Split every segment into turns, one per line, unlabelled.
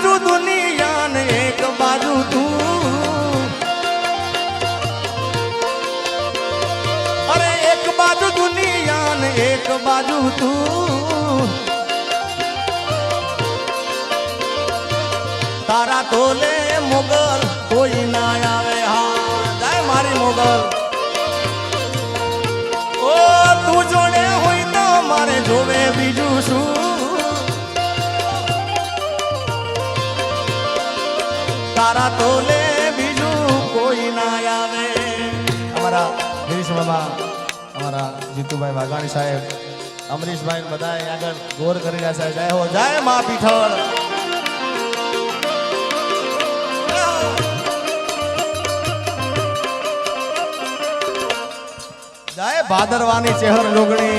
बाजू दुनिया ने एक बाजू तू, अरे एक बाजू दुनिया ने एक बाजू तू, तारा तोले मुगल कोई ना आवे। हाँ जाए मारी मुगल ओ तू जोड़े हुई तो मारे जोवे बीजू शू, तारा तोले बीजू कोई ना आवे। हमारा गिरीश मामा, हमारा जीतूभाई वाघाणी साहेब, अमरीश भाई बधाए आगर गौर करी रहा है। जय हो जय मां पीठल। जय भादरवानी चेहर लोगणी।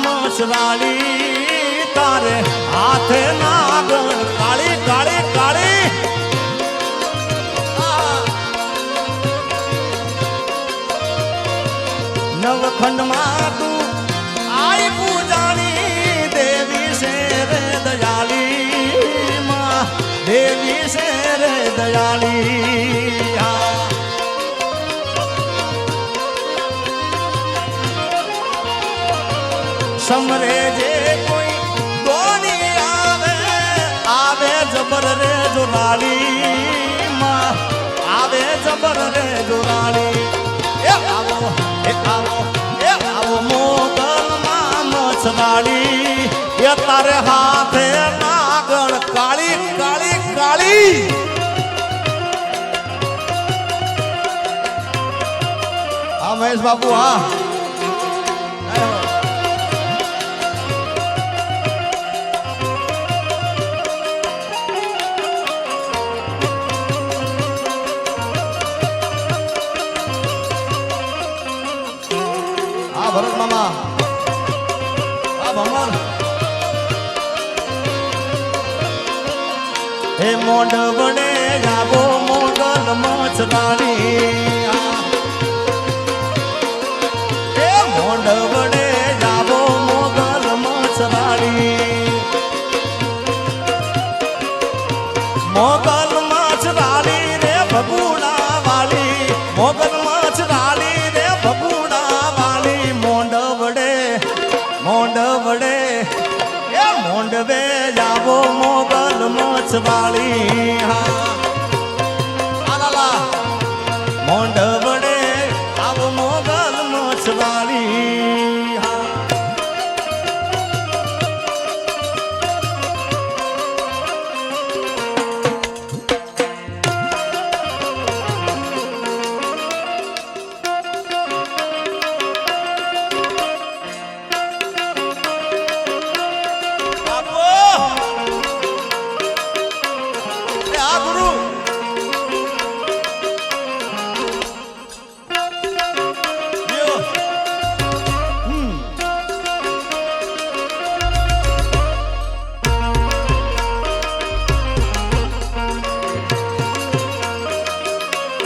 मछराली तारे हाथ नागण काली काली काली, नवखंड में तू आई पूजानी देवी से रे दयाली, माँ देवी से रे दयाली। समरे जे कोई दोनी आवे आवे जबर रे जोराली, माँ आवे जबर रे जोराली। ए आओ मोगल मां मछराली, ये तारे हाथे नागण काली काली काली। हाँ महेश बाबू हाँ भरत मामा अब अमर हे मोंड बने जाबो मोगल मछराली, हे मोंड बने जाबो मोगल मछराली, मोगल मछराली रे भगुड़ा वाली, मोगल मछराली रे भगुड़ा वाली। मोंड वड़े ये मोंडवे जावो मोगल मछवाली, हाँ मोंड वड़े आवो मोगल मछवाली।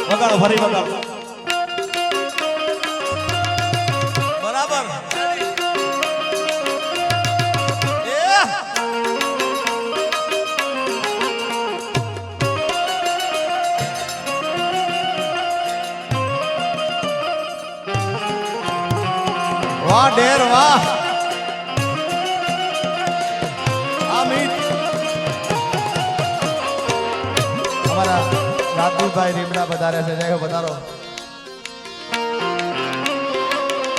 વગાડો ફરી વગાડો બરાબર। વાહ ડેર વાહ અમિત हमारा राजदूत भाई રીમડા પધારે છે। જય હો પધારો।